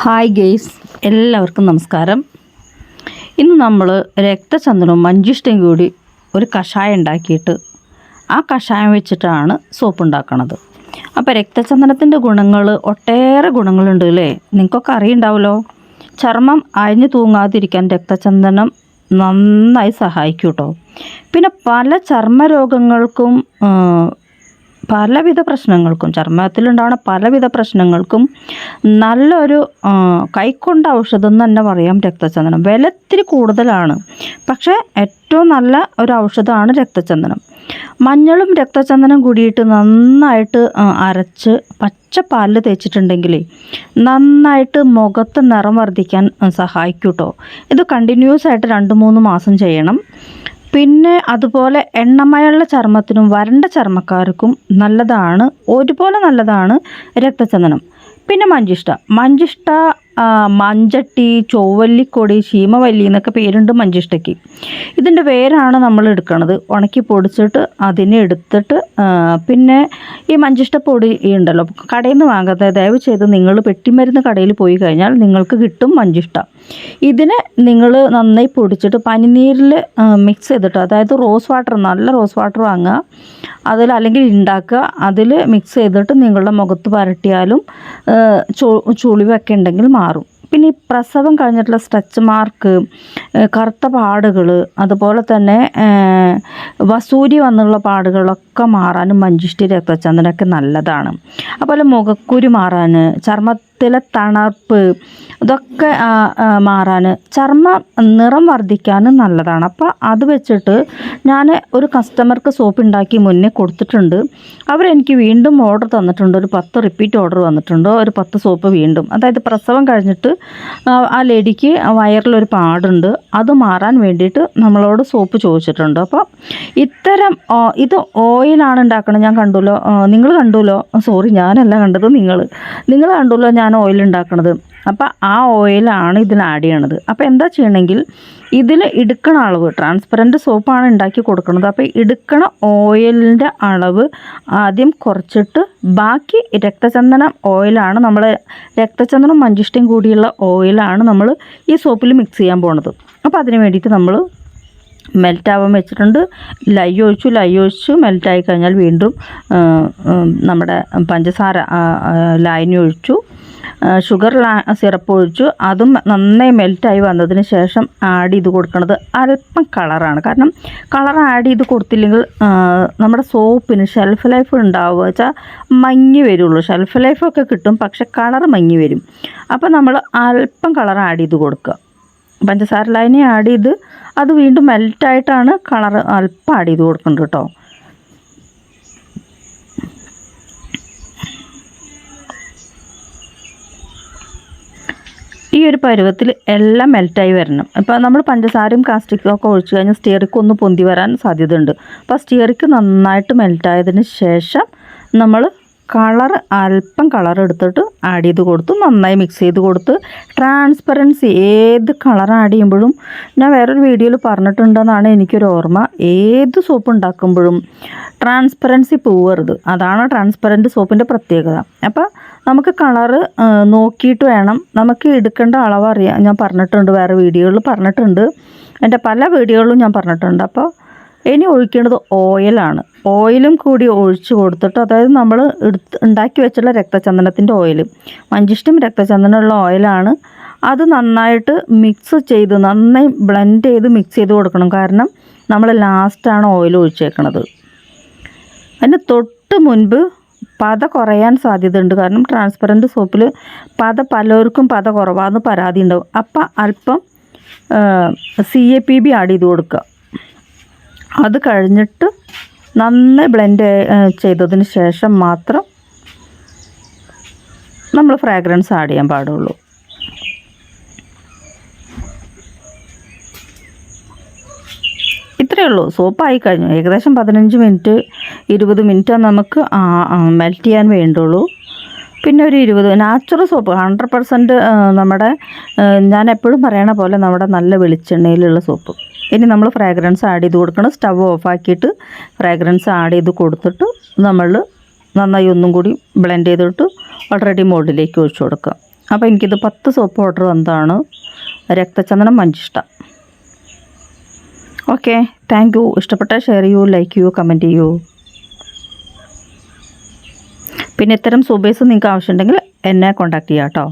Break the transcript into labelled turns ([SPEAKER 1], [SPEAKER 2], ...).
[SPEAKER 1] Hi guys, എല്ലാവർക്കും നമസ്കാരം. ഇന്ന് നമ്മൾ രക്തചന്ദനവും മഞ്ചിഷ്ടയും കൂടി ഒരു കഷായം ഉണ്ടാക്കിയിട്ട് ആ കഷായം വെച്ചിട്ടാണ് സോപ്പ് ഉണ്ടാക്കുന്നത്. അപ്പോൾ രക്തചന്ദനത്തിൻ്റെ ഗുണങ്ങൾ ഒട്ടേറെ ഗുണങ്ങളുണ്ട് അല്ലേ? നിങ്ങൾക്കൊക്കെ അറിയുണ്ടാവുമല്ലോ. ചർമ്മം അയഞ്ഞു തൂങ്ങാതിരിക്കാൻ രക്തചന്ദനം നന്നായി സഹായിക്കും കേട്ടോ. പിന്നെ പല ചർമ്മരോഗങ്ങൾക്കും പലവിധ പ്രശ്നങ്ങൾക്കും ചർമ്മത്തിലുണ്ടാവുന്ന പലവിധ പ്രശ്നങ്ങൾക്കും നല്ലൊരു കൈക്കൊണ്ട ഔഷധം എന്ന് തന്നെ പറയാം രക്തചന്ദനം. വില ഇത്തിരി കൂടുതലാണ്, പക്ഷേ ഏറ്റവും നല്ല ഒരു ഔഷധമാണ് രക്തചന്ദനം. മഞ്ഞളും രക്തചന്ദനം കൂടിയിട്ട് നന്നായിട്ട് അരച്ച് പച്ചപ്പാലിൽ തേച്ചിട്ടുണ്ടെങ്കിൽ നന്നായിട്ട് മുഖത്ത് നിറം വർദ്ധിക്കാൻ സഹായിക്കും കേട്ടോ. ഇത് കണ്ടിന്യൂസ് ആയിട്ട് 2-3 മാസം ചെയ്യണം. പിന്നെ അതുപോലെ എണ്ണമയുള്ള ചർമ്മത്തിനും വരണ്ട ചർമ്മക്കാർക്കും നല്ലതാണ്, ഒരുപോലെ നല്ലതാണ് രക്തചന്ദനം. പിന്നെ മഞ്ചിഷ്ട, മഞ്ചട്ടി, ചൊവ്വല്ലിക്കൊടി, ശീമവല്ലി എന്നൊക്കെ പേരുണ്ട് മഞ്ചിഷ്ടയ്ക്ക്. ഇതിൻ്റെ വേരാണ് നമ്മൾ എടുക്കുന്നത്. ഉണക്കി പൊടിച്ചിട്ട് അതിനെ എടുത്തിട്ട് പിന്നെ ഈ മഞ്ചിഷ്ടപ്പൊടി ഉണ്ടല്ലോ, കടയിൽ നിന്ന് വാങ്ങാതെ ദയവ് ചെയ്ത് നിങ്ങൾ പെട്ടിമരുന്ന് കടയിൽ പോയി കഴിഞ്ഞാൽ നിങ്ങൾക്ക് കിട്ടും മഞ്ചിഷ്ട. ഇതിനെ നിങ്ങൾ നന്നായി പൊടിച്ചിട്ട് പനിനീരിൽ മിക്സ് ചെയ്തിട്ട്, അതായത് നല്ല റോസ് വാട്ടർ വാങ്ങുക, അതിൽ അല്ലെങ്കിൽ ഉണ്ടാക്കുക, അതിൽ മിക്സ് ചെയ്തിട്ട് നിങ്ങളുടെ മുഖത്ത് പരട്ടിയാലും ചുളിവൊക്കെ ഉണ്ടെങ്കിൽ മാറും. പിന്നെ ഈ പ്രസവം കഴിഞ്ഞിട്ടുള്ള സ്ട്രെച്ച് മാർക്ക്, കറുത്ത പാടുകൾ, അതുപോലെ തന്നെ വസൂരി വന്നുള്ള പാടുകളൊക്കെ മാറാനും മഞ്ചിഷ്ട രക്തചന്ദനമൊക്കെ നല്ലതാണ്. അതുപോലെ മുഖക്കുരു മാറാൻ, ചർമ്മത്തിലെ തണുപ്പ് ഇതൊക്കെ മാറാൻ, ചർമ്മ നിറം വർദ്ധിക്കാനും നല്ലതാണ്. അപ്പോൾ അത് വെച്ചിട്ട് ഞാൻ ഒരു കസ്റ്റമർക്ക് സോപ്പ് ഉണ്ടാക്കി മുന്നേ കൊടുത്തിട്ടുണ്ട്. അവരെനിക്ക് വീണ്ടും ഓർഡർ തന്നിട്ടുണ്ട്. ഒരു 10 റിപ്പീറ്റ് ഓർഡർ വന്നിട്ടുണ്ട്, ഒരു 10 സോപ്പ് വീണ്ടും. അതായത് പ്രസവം കഴിഞ്ഞിട്ട് ആ ലേഡിക്ക് വയറിലൊരു പാടുണ്ട്, അത് മാറാൻ വേണ്ടിയിട്ട് നമ്മളോട് സോപ്പ് ചോദിച്ചിട്ടുണ്ട്. അപ്പോൾ ഇത്തരം ഇത് ഓയിലാണ് ഉണ്ടാക്കുന്നത്. ഞാൻ കണ്ടുല്ലോ, നിങ്ങൾ കണ്ടുല്ലോ, സോറി ഞാനല്ല കണ്ടത്, നിങ്ങൾ കണ്ടുല്ലോ ഞാൻ ഓയിൽ ഉണ്ടാക്കണത്. അപ്പോൾ ആ ഓയിലാണ് ഇതിൽ ആഡ് ചെയ്യണത്. അപ്പോൾ എന്താ ചെയ്യണമെങ്കിൽ ഇതിൽ എടുക്കണ അളവ്, ട്രാൻസ്പെറൻറ്റ് സോപ്പാണ് ഉണ്ടാക്കി കൊടുക്കുന്നത്. അപ്പോൾ എടുക്കണ ഓയിലിൻ്റെ അളവ് ആദ്യം കുറച്ചിട്ട് ബാക്കി രക്തചന്ദനം ഓയിലാണ്, നമ്മൾ രക്തചന്ദനം മഞ്ചിഷ്ടയും കൂടിയുള്ള ഓയിലാണ് നമ്മൾ ഈ സോപ്പിൽ മിക്സ് ചെയ്യാൻ പോണത്. അപ്പോൾ അതിന് വേണ്ടിയിട്ട് നമ്മൾ മെൽറ്റാവാൻ വെച്ചിട്ടുണ്ട്. ലൈ ഒഴിച്ചു മെൽറ്റായി കഴിഞ്ഞാൽ വീണ്ടും നമ്മുടെ പഞ്ചസാര ലായനി ഒഴിച്ചു, ഷുഗർ സിറപ്പ് ഒഴിച്ചു, അതും നന്നായി മെൽറ്റായി വന്നതിന് ശേഷം ആഡ് ചെയ്ത് കൊടുക്കുന്നത് അല്പം കളറാണ്. കാരണം കളർ ആഡ് ചെയ്ത് കൊടുത്തില്ലെങ്കിൽ നമ്മുടെ സോപ്പിന് ഷെൽഫ് ലൈഫ് ഉണ്ടാവുക വെച്ചാൽ മങ്ങി വരുള്ളൂ. ഷെൽഫ് ലൈഫൊക്കെ കിട്ടും, പക്ഷെ കളർ മങ്ങി വരും. അപ്പോൾ നമ്മൾ അല്പം കളർ ആഡ് ചെയ്ത് കൊടുക്കുക. പഞ്ചസാര ലായനി ആഡ് ചെയ്ത് അത് വീണ്ടും മെൽറ്റായിട്ടാണ് കളർ അല്പം ആഡ് ചെയ്ത് കൊടുക്കുന്നത് കേട്ടോ. ഈ ഒരു പരുവത്തിൽ എല്ലാം മെൽറ്റായി വരണം. ഇപ്പോൾ നമ്മൾ പഞ്ചസാരയും കാസ്റ്റിക്കും ഒക്കെ ഒഴിച്ച് കഴിഞ്ഞാൽ സ്റ്റിയറിക്ക് ഒന്ന് പൊന്തി വരാൻ സാധ്യതയുണ്ട്. അപ്പോൾ സ്റ്റിയറിക്ക് നന്നായിട്ട് മെൽറ്റായതിന് ശേഷം നമ്മൾ അല്പം കളർ എടുത്തിട്ട് ആഡ് ചെയ്ത് കൊടുത്ത് നന്നായി മിക്സ് ചെയ്ത് കൊടുത്ത് ട്രാൻസ്പെറൻസി, ഏത് കളർ ആഡ് ചെയ്യുമ്പോഴും ഞാൻ വേറൊരു വീഡിയോയിൽ പറഞ്ഞിട്ടുണ്ടെന്നാണ് എനിക്കൊരു ഓർമ്മ, ഏത് സോപ്പ് ഉണ്ടാക്കുമ്പോഴും ട്രാൻസ്പെറൻസി പോവരുത്. അതാണ് ട്രാൻസ്പെറൻറ്റ് സോപ്പിൻ്റെ പ്രത്യേകത. അപ്പോൾ നമുക്ക് കളറ് നോക്കിയിട്ട് വേണം, നമുക്ക് എടുക്കേണ്ട അളവ് അറിയാം. ഞാൻ പറഞ്ഞിട്ടുണ്ട്, വേറെ വീഡിയോകളിൽ പറഞ്ഞിട്ടുണ്ട്, എൻ്റെ പല വീഡിയോകളിലും ഞാൻ പറഞ്ഞിട്ടുണ്ട്. അപ്പോൾ ഇനി ഒഴിക്കേണ്ടത് ഓയിലാണ്. ഓയിലും കൂടി ഒഴിച്ച് കൊടുത്തിട്ട്, അതായത് നമ്മൾ ഉണ്ടാക്കി വെച്ചുള്ള രക്തചന്ദനത്തിൻ്റെ ഓയിൽ, മഞ്ചിഷ്ടം രക്തചന്ദനമുള്ള ഓയിലാണ്, അത് നന്നായിട്ട് മിക്സ് ചെയ്ത് നന്നായി ബ്ലെൻഡ് ചെയ്ത് മിക്സ് ചെയ്ത് കൊടുക്കണം. കാരണം നമ്മൾ ലാസ്റ്റാണ് ഓയിൽ ഒഴിച്ചേക്കണത്. അതിന് തൊട്ട് മുൻപ് പത കുറയാൻ സാധ്യതയുണ്ട്. കാരണം ട്രാൻസ്പെറൻറ്റ് സോപ്പിൽ പലർക്കും പത കുറവാന്ന് പരാതി ഉണ്ടാവും. അപ്പം അല്പം CAPB ആഡ് ചെയ്ത് കൊടുക്കുക. അത് കഴിഞ്ഞിട്ട് നന്നായി ബ്ലെൻഡ് ചെയ്തതിന് ശേഷം മാത്രം നമ്മൾ ഫ്രാഗ്രൻസ് ആഡ് ചെയ്യാൻ പാടുള്ളൂ. ഇത്രയേ ഉള്ളൂ. സോപ്പായി കഴിഞ്ഞു. ഏകദേശം 15 മിനിറ്റ് 20 മിനിറ്റ് നമുക്ക് മെൽറ്റ് ചെയ്യാൻ വേണ്ടുള്ളൂ. പിന്നെ ഒരു 20 നാച്ചുറൽ സോപ്പ് 100% നമ്മുടെ, ഞാൻ എപ്പോഴും പറയണ പോലെ നമ്മുടെ നല്ല വെളിച്ചെണ്ണയിലുള്ള സോപ്പ്. ഇനി നമ്മൾ ഫ്രാഗ്രൻസ് ആഡ് ചെയ്ത് കൊടുക്കണം. സ്റ്റവ് ഓഫാക്കിയിട്ട് ഫ്രാഗ്രൻസ് ആഡ് ചെയ്ത് കൊടുത്തിട്ട് നമ്മൾ നന്നായി ഒന്നും കൂടി ബ്ലെൻഡ് ചെയ്തിട്ട് ഓൾറെഡി മോൾഡിലേക്ക് ഒഴിച്ചു കൊടുക്കുക. അപ്പോൾ എനിക്കിത് 10 സോപ്പ് ഓർഡർ വന്നതാണ് രക്തചന്ദനം മഞ്ചിഷ്ട. Okay, thank you. ഇഷ്ടപ്പെട്ടാൽ ഷെയർ ചെയ്യൂ, ലൈക്ക് ചെയ്യൂ, കമൻറ്റ് ചെയ്യൂ. പിന്നെ ഇത്തരം സോപ്പ് നിങ്ങൾക്ക് ആവശ്യമുണ്ടെങ്കിൽ എന്നെ കോൺടാക്റ്റ് ചെയ്യാം കേട്ടോ.